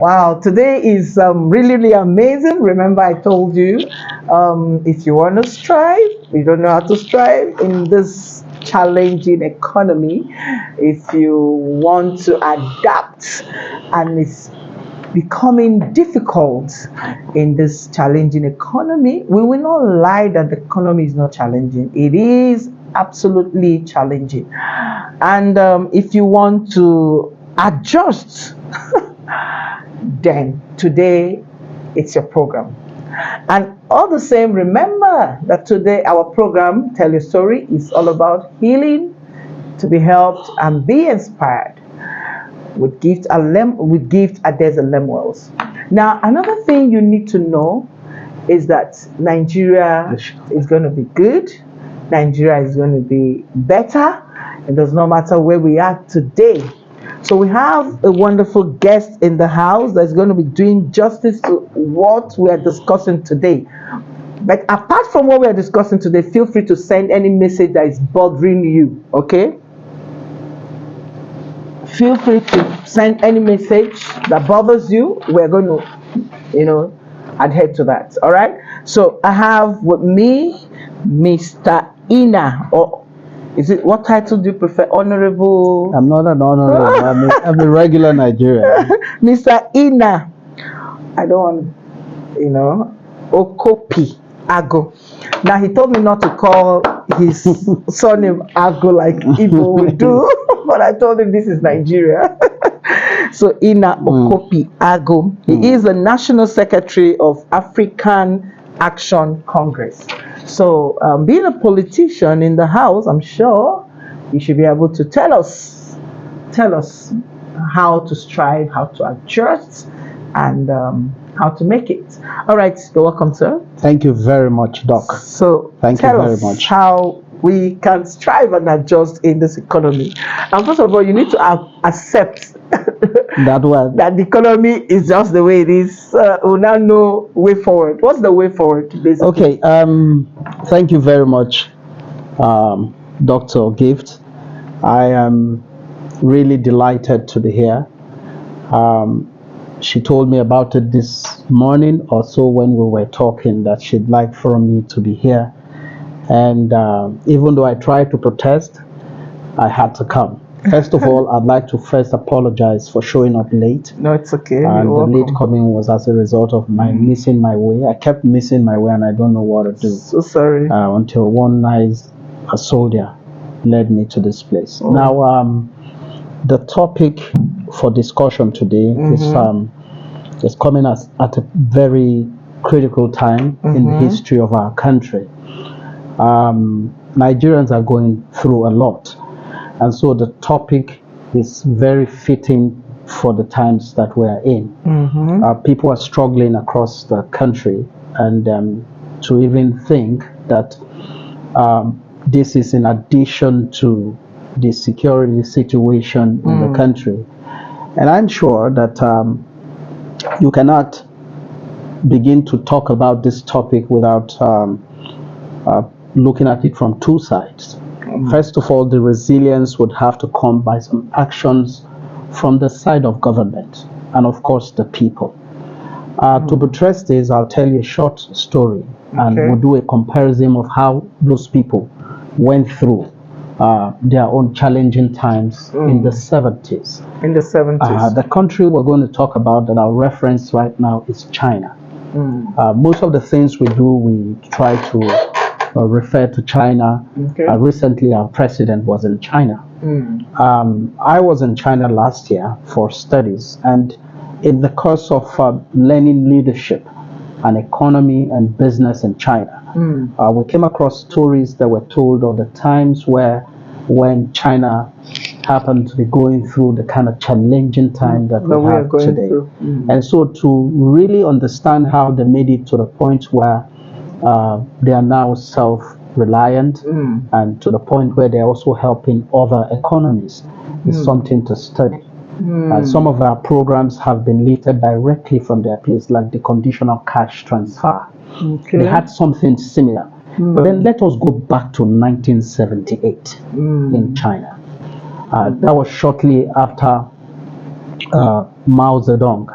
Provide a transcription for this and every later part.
Wow, today is really, really amazing. Remember, I told you if you want to strive, you don't know how to strive in this challenging economy, if you want to adapt and it's becoming difficult in this challenging economy, we will not lie that the economy is not challenging. It is absolutely challenging. And if you want to adjust, then today it's your program. And all the same, remember that today our program, Tell Your Story, is all about healing, to be helped and be inspired with gift Adeza Lemuels. Now, another thing you need to know is that Nigeria is going to be good. Nigeria is going to be better. It does not matter where we are today. So we have a wonderful guest in the house that's going to be doing justice to what we are discussing today. But apart from what we are discussing today, feel free to send any message that is bothering you, okay? Feel free to send any message that bothers you. We're going to, adhere to that, all right? So I have with me Mr. Ina, or is it, what title do you prefer? Honorable? I'm not an honorable. I'm a regular Nigerian. Mr. Ina. I don't want, Okopi Ago. Now, he told me not to call his surname Ago like Igbo would do, but I told him this is Nigeria. So, Ina Okopi Ago. He is the National Secretary of African Action Congress. So, being a politician in the house, I'm sure you should be able to tell us how to strive, how to adjust, and how to make it. All right, you're welcome, sir. Thank you very much, Doc. So, thank you very much. How we can strive and adjust in this economy. And first of all, you need to accept that the economy is just the way it is. We'll now know way forward. What's the way forward, basically? Okay. Thank you very much, Dr. Gift. I am really delighted to be here. She told me about it this morning or so when we were talking, that she'd like for me to be here. And even though I tried to protest, I had to come. First of all, I'd like to first apologize for showing up late. No, it's okay. And the late coming was as a result of my missing my way. I kept missing my way and I don't know what to do. So sorry. Until one night, a soldier led me to this place. Oh. Now, the topic for discussion today is coming at a very critical time in the history of our country. Nigerians are going through a lot, and so the topic is very fitting for the times that we are in. People are struggling across the country, and to even think that this is in addition to the security situation in the country. And I'm sure that you cannot begin to talk about this topic without looking at it from two sides. First of all, the resilience would have to come by some actions from the side of government and, of course, the people. To buttress this, I'll tell you a short story, and we'll do a comparison of how those people went through their own challenging times in the 70s. In the 70s. The country we're going to talk about that I'll reference right now is China. Most of the things we do, we try to refer to China. Recently, our president was in China. I was in China last year for studies, and in the course of learning leadership and economy and business in China, we came across stories that were told of the times when China happened to be going through the kind of challenging time that we have today. And so to really understand how they made it to the point where they are now self-reliant and to the point where they're also helping other economies is something to study. Some of our programs have been lifted directly from their place, like the conditional cash transfer. They had something similar. But then let us go back to 1978 in China. That was shortly after Mao Zedong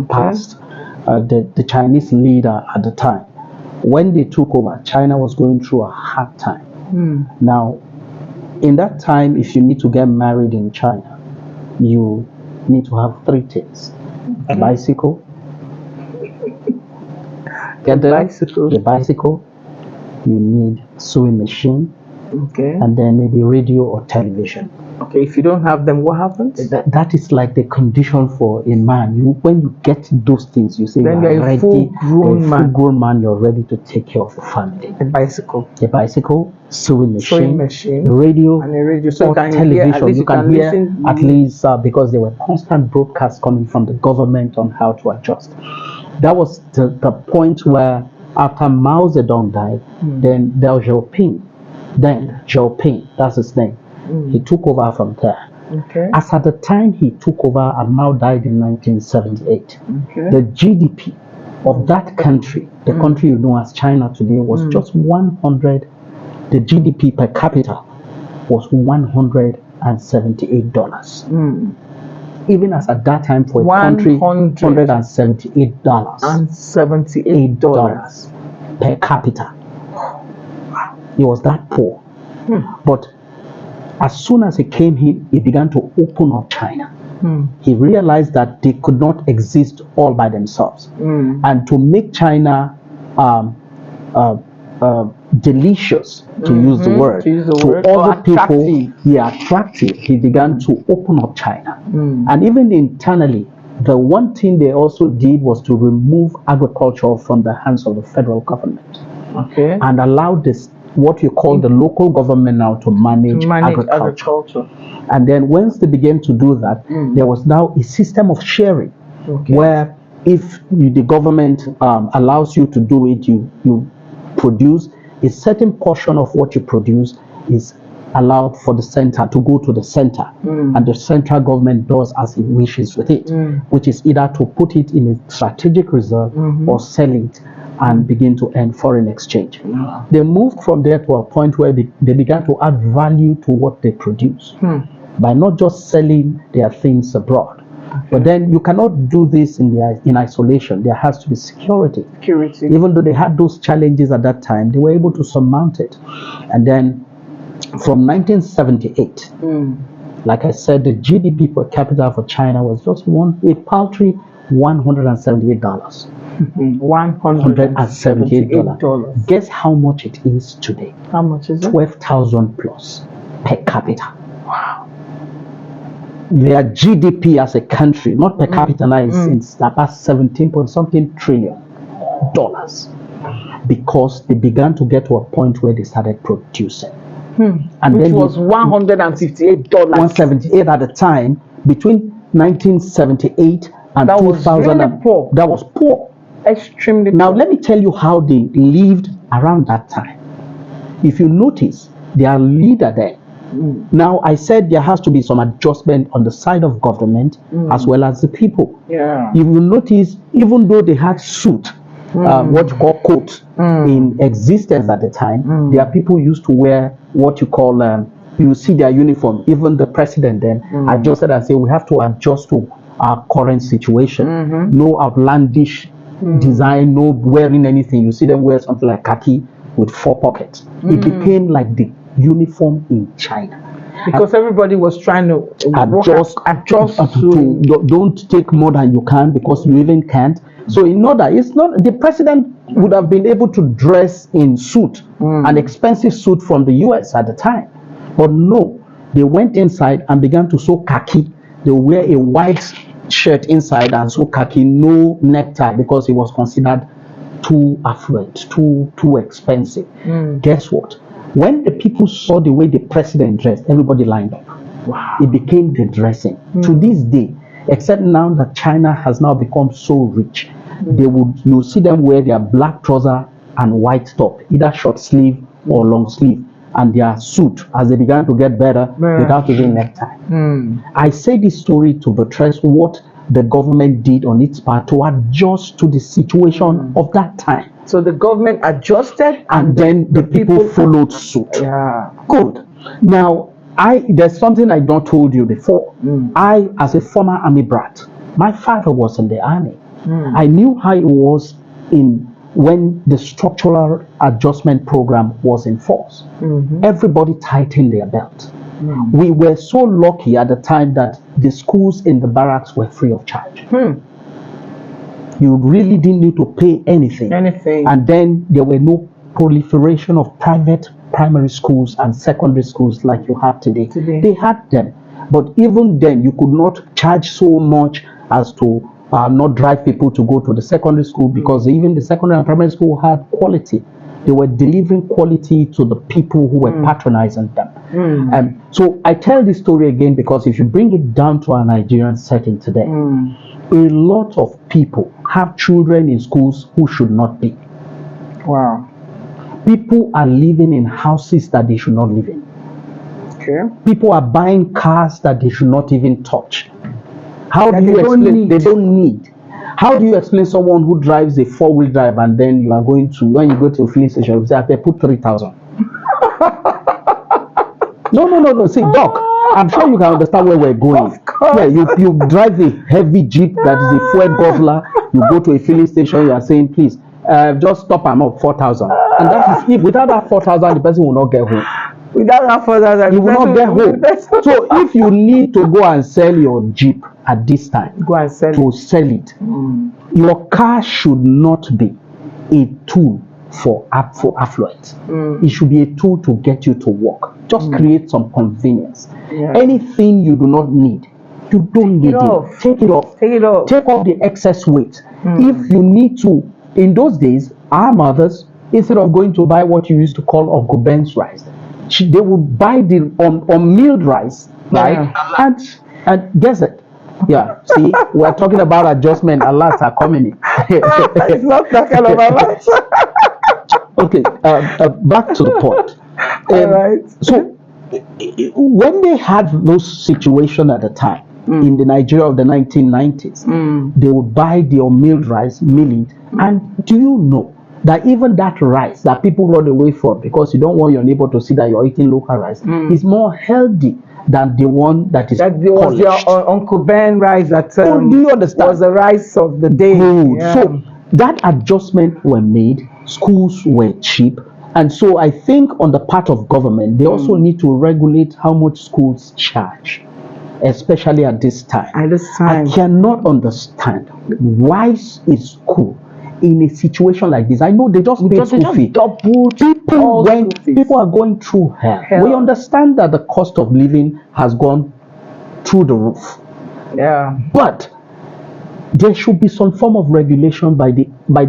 passed, the Chinese leader at the time, when they took over, China was going through a hard time. Now, in that time, if you need to get married in China, you need to have 3 things: a bicycle, the bicycle, you need a sewing machine, and then maybe radio or television. Okay, if you don't have them, what happens? That is like the condition for a man. When you get those things, you say then you're you're a ready. Full-grown man. You're ready to take care of the family. A bicycle, sewing machine, radio, and a radio, so or television. You can hear at least because there were constant broadcasts coming from the government on how to adjust. That was the point where after Mao Zedong died, then Deng Xiaoping, that's his name. He took over from there. As at the time he took over and Mao died in 1978, the GDP of that country, the country you know as China today, was just 100. The GDP per capita was $178. Even as at that time for a country, $178. And $78 per capita. He was that poor. But as soon as he came in, he began to open up China. He realized that they could not exist all by themselves. And to make China delicious, to use the word, to other people, attractive, he began to open up China. And even internally, the one thing they also did was to remove agriculture from the hands of the federal government. And allow this, what you call the local government now, to manage agriculture. And then once they began to do that, there was now a system of sharing, where if the government allows you to do it, you produce a certain portion of what you produce is allowed for the center to go to the center, and the central government does as it wishes with it, which is either to put it in a strategic reserve or sell it and begin to earn foreign exchange. They moved from there to a point where they began to add value to what they produce by not just selling their things abroad. But then you cannot do this in isolation. There has to be security. Even though they had those challenges at that time, they were able to surmount it. And then from 1978, like I said, the GDP per capita for China was just a paltry $178. $178. Guess how much it is today? How much is it? 12,000 plus per capita. Wow. Their GDP as a country, not per capita, now is about 17 trillion dollars, because they began to get to a point where they started producing. And which was $158. 178 at the time. Between 1978 and that 2000, was really poor. That was poor. Extremely now poor. Let me tell you how they lived around that time. If you notice, their leader there, now I said there has to be some adjustment on the side of government as well as the people. If you notice, even though they had suit, what you call coat, in existence at the time, there are people used to wear what you call, you see their uniform. Even the president then adjusted and said, we have to adjust to our current situation. No outlandish design, no wearing anything. You see them wear something like khaki with 4 pockets. It became like the uniform in China. Because everybody was trying to adjust to don't take more than you can, because you even can't. So in order, it's not, the president would have been able to dress in suit, an expensive suit from the US at the time. But no, they went inside and began to sew khaki. They wear a white shirt inside and sew khaki, no necktie, because it was considered too affluent, too expensive. Guess what? When the people saw the way the president dressed, everybody lined up. Wow. It became the dressing. To this day, except now that China has now become so rich, you'll see them wear their black trouser and white top, either short sleeve or long sleeve, and their suit, as they began to get better, without even necktie. I say this story to buttress what the government did on its part to adjust to the situation of that time. So the government adjusted, and then the people followed suit. Good. Now, there's something I not told you before. I, as a former army brat, my father was in the army. I knew how it was when the structural adjustment program was in force. Everybody tightened their belt. We were so lucky at the time that the schools in the barracks were free of charge. You really didn't need to pay anything. And then there were no proliferation of private primary schools and secondary schools like you have today. They had them. But even then, you could not charge so much as to not drive people to go to the secondary school, because even the secondary and primary school had quality. They were delivering quality to the people who were patronizing them. So I tell this story again because if you bring it down to our Nigerian setting today, a lot of people have children in schools who should not be. Wow. People are living in houses that they should not live in. People are buying cars that they should not even touch. How do you explain? They don't need. How do you explain someone who drives a 4-wheel drive and then you are going to, when you go to a filling station, you say, "I put 3,000." No. See, Doc, I'm sure you can understand where we're going. Yeah, you drive a heavy Jeep that is a fuel guzzler. You go to a filling station, you are saying, "Please, just stop and up 4,000." And that is, if without that 4,000, the person will not get home. Without that 4,000, you will not get home. So if you need to go and sell your Jeep at this time, go and sell it. Your car should not be a tool for affluence. It should be a tool to get you to work. Just create some convenience. Anything you do not need, you don't need it. Take it off. Take off the excess weight. If you need to, in those days, our mothers, instead of going to buy what you used to call Uncle Ben's rice, they would buy the milled rice, right? And guess it. Yeah, see, we're talking about adjustment. Alerts are coming in. It's not that kind of alert. Okay, back to the point. All right. So, when they had those situations at the time, in the Nigeria of the 1990s, they would buy their milled rice, mill it, and do you know that even that rice that people run away from because you don't want your neighbor to see that you're eating local rice is more healthy than the one that is was your Uncle Ben rice that do you understand? Was the rice of the day. So that adjustment were made, schools were cheap, and so I think on the part of government, they also need to regulate how much schools charge, especially at this time. I cannot understand why is school in a situation like this. I know they just paid school fee. People are going through hell. We understand that the cost of living has gone through the roof. But there should be some form of regulation by the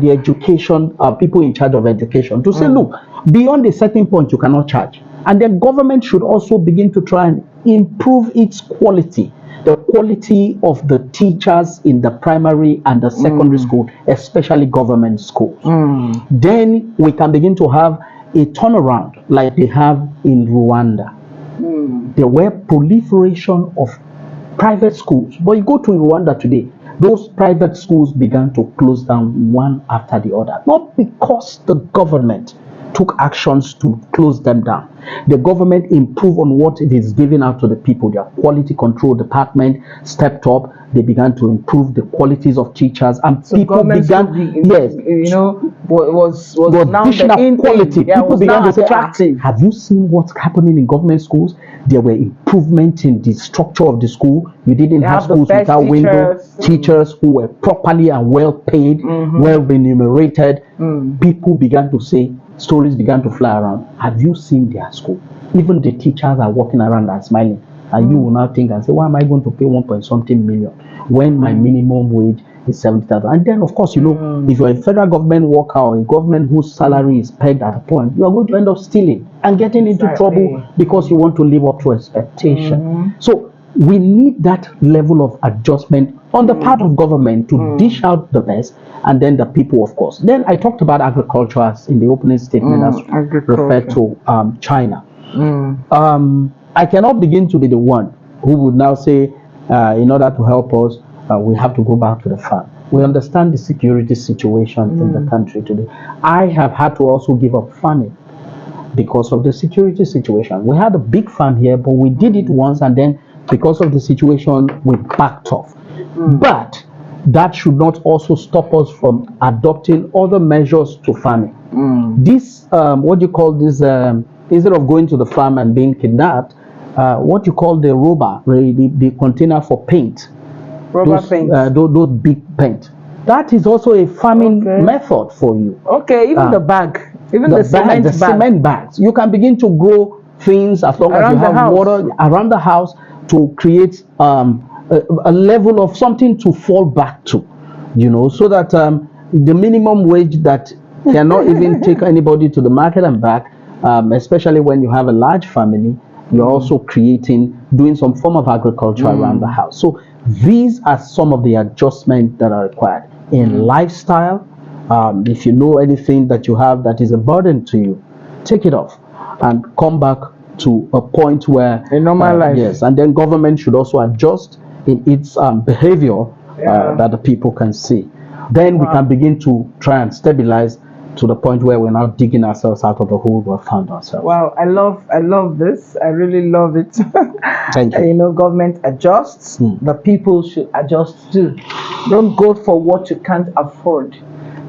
education people in charge of education to say, look, beyond a certain point you cannot charge. And then government should also begin to try and improve its quality. The quality of the teachers in the primary and the secondary school, especially government schools. Then we can begin to have a turnaround like they have in Rwanda. There were proliferation of private schools. But you go to Rwanda today, those private schools began to close down one after the other. Not because the government took actions to close them down. The government improved on what it is giving out to the people. Their quality control department stepped up. They began to improve the qualities of teachers, and so people began, was now additional quality. People began to say, have you seen what's happening in government schools? There were improvements in the structure of the school. You didn't have schools without windows. Teachers who were properly and well paid, well remunerated. People began to say, stories began to fly around. Have you seen their school? Even the teachers are walking around and smiling. And you will now think and say, why am I going to pay 1.something million when my minimum wage is 70,000? And then, of course, if you're a federal government worker or a government whose salary is pegged at a point, you are going to end up stealing and getting into trouble because you want to live up to expectation. So we need that level of adjustment on the part of government to dish out the best, and then the people, of course. Then I talked about agriculture as in the opening statement as referred to China. I cannot begin to be the one who would now say, in order to help us, we have to go back to the farm. We understand the security situation in the country today. I have had to also give up farming because of the security situation. We had a big farm here, but we did it once, and then because of the situation, we backed off. But that should not also stop us from adopting other measures to farming. This, what you call this, instead of going to the farm and being kidnapped, what you call the rubber, the container for paint, those big paint. That is also a farming method for you. Okay, even the bag, even the cement bags. You can begin to grow things as long as you have water around the house to create a level of something to fall back to, so that the minimum wage that cannot even take anybody to the market and back, especially when you have a large family, you're also doing some form of agriculture around the house. So these are some of the adjustments that are required in lifestyle. If you know anything that you have that is a burden to you, take it off and come back to a point where a normal life. Yes, and then government should also adjust in its behavior that the people can see. Then we can begin to try and stabilize to the point where we're not digging ourselves out of the hole we found ourselves. Wow, I love this. I really love it. Thank you. Government adjusts. The people should adjust too. Don't go for what you can't afford.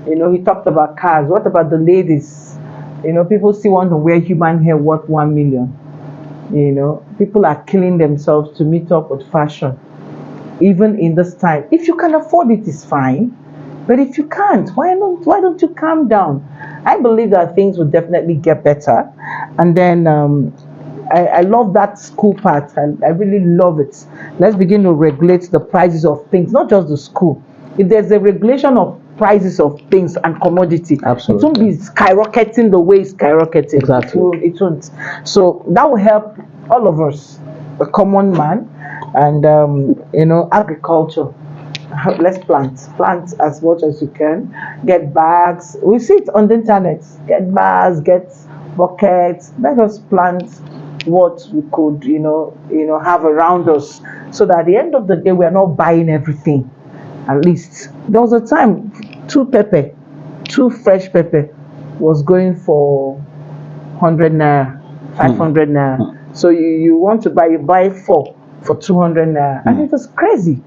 He talked about cars. What about the ladies? People still want to wear human hair worth 1 million. People are killing themselves to meet up with fashion. Even in this time, if you can afford it, it's fine. But if you can't, why don't you calm down? I believe that things will definitely get better. And then I love that school part. I really love it. Let's begin to regulate the prices of things, not just the school. If there's a regulation of prices of things and commodity, absolutely, it won't be skyrocketing the way it's skyrocketing. Exactly. It won't. So that will help all of us, the common man, and agriculture. Let's plant as much as you can. Get bags. We see it on the internet. Get bags, get buckets. Let us plant what we could, have around us, so that at the end of the day we are not buying everything. At least there was a time two fresh pepper was going for 100 naira, 500 naira. So you want to buy 4 for 200 naira, and it was crazy.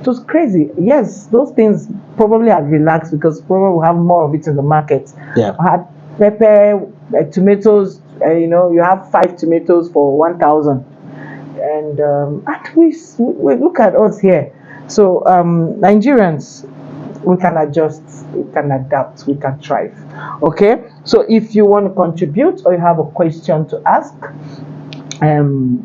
It was crazy. Yes, those things probably had relaxed because probably we have more of it in the market. Yeah. I had pepper, tomatoes. You have 5 tomatoes for 1,000, and we look at us here. So Nigerians, we can adjust, we can adapt, we can thrive. Okay. So if you want to contribute or you have a question to ask,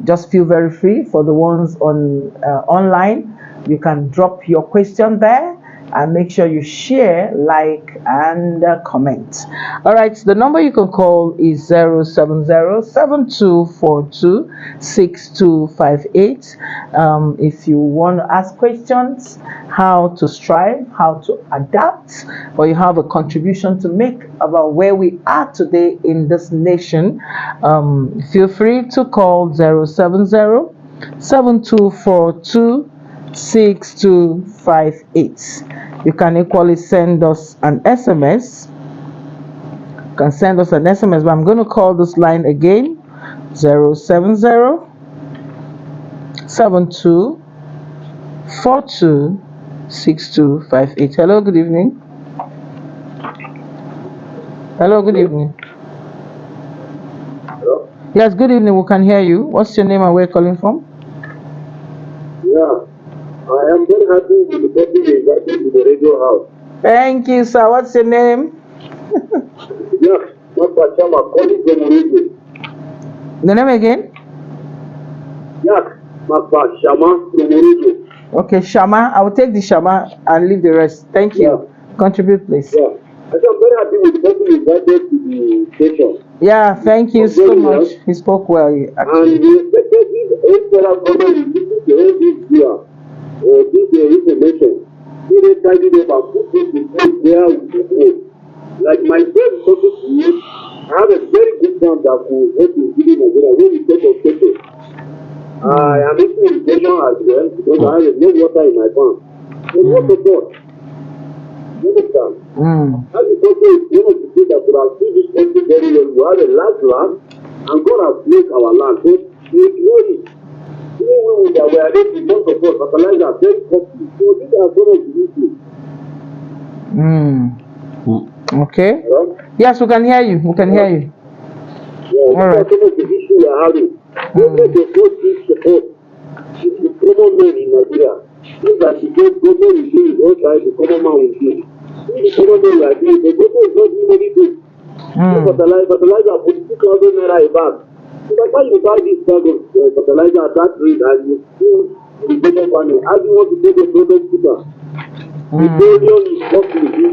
just feel very free. For the ones on online, you can drop your question there and make sure you share, like, and comment. All right, the number you can call is 070-7242-6258. If you want to ask questions, how to strive, how to adapt, or you have a contribution to make about where we are today in this nation, feel free to call 070-7242-6258. You can equally send us an SMS. You can send us an SMS, but I'm going to call this line again: 070-7242-6258. Hello, good evening. Hello, good evening. Hello? Yes, good evening. We can hear you. What's your name and where you're calling from? Yeah, I am very happy with the person you invited to the radio house. Thank you, sir. What's your name? Yeah, Dr. Chama, calling from radio. The name again? Yeah, Dr. Shama from radio. Okay, Shama. I will take the Shama and leave the rest. Thank you. Yeah. Contribute, please. Yeah, I am very happy with the person you invited to the station. Yeah, thank you so much. He spoke well. And we expected if federal government is using the whole this year or this information, they will tidy it up and put it in place where we go. Like my friend talking to you, I have a very good plan that will help you in Nigeria when we take a station. I am making irrigation as well because I have no water in my farm. So what support? You understand? Agriculture is one of the things that could have seen this country very well. We have a large land and God has blessed our land. So we ignore it. Even when we are ready, most of us fertilizer very costly. So these are some of the issues. Okay. Right? Yes, we can hear you. We can hear you. Yeah, All right. these are some of the issues we are having. Government does not give support to the common men in Nigeria. If that because government is doing what the common man will do. If the common men are doing, the government is not doing anything. Fertilizer for 2,000 naira a bag. So that's why you buy this bag of fertilizer at that rate and you still irrigation farming. How do you want to take the product cheaper?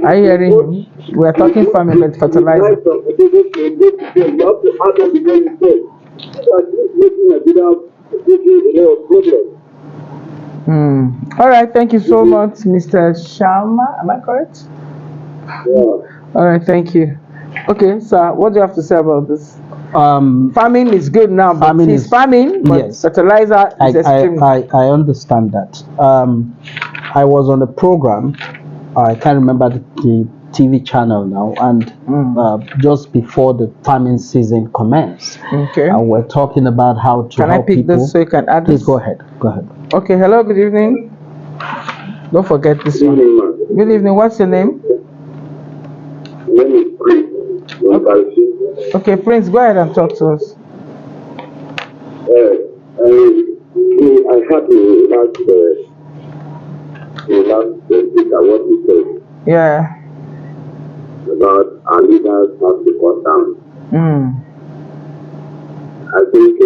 I hearing you. We are talking farming but fertilizer. You have to add up the way you say. These are just making a bit of problem. All right, thank you so much, Mr. Sharma. Am I correct? Yeah. All right, thank you. Okay, sir, what do you have to say about this? Um, Farming is good now, but farming it's is- farming, but yes. fertilizer is extreme. I understand that. I was on a program, I can't remember the TV channel now, and just before the farming season commenced, Okay. we're talking about how to Can I help pick people. this so you can add Please this? go ahead. Go ahead. Okay, hello, good evening. Don't forget this one. Good evening, what's your name? Let me pray. Okay, Prince, go ahead and talk to us. I had the last speaker what he said Yeah. about our leaders have to cut down. I think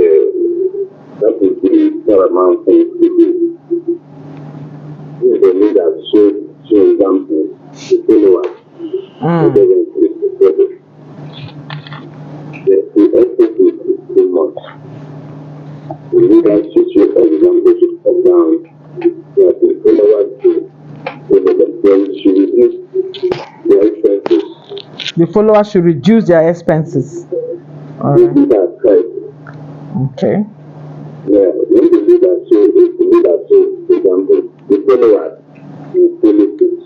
that is the paramount thing to do. If the leaders show example to followers, it doesn't create the problem. The essence is too much. The leaders should show example to cut down. That the followers should reduce their expenses. The followers should reduce their expenses. All right. Okay. Yeah, when the leaders show example, the followers will follow suit.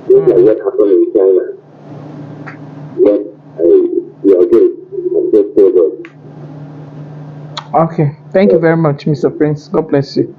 Just like what happened in China. Yes, we are good. I'm just so good. Okay. Thank you very much, Mr. Prince. God bless you.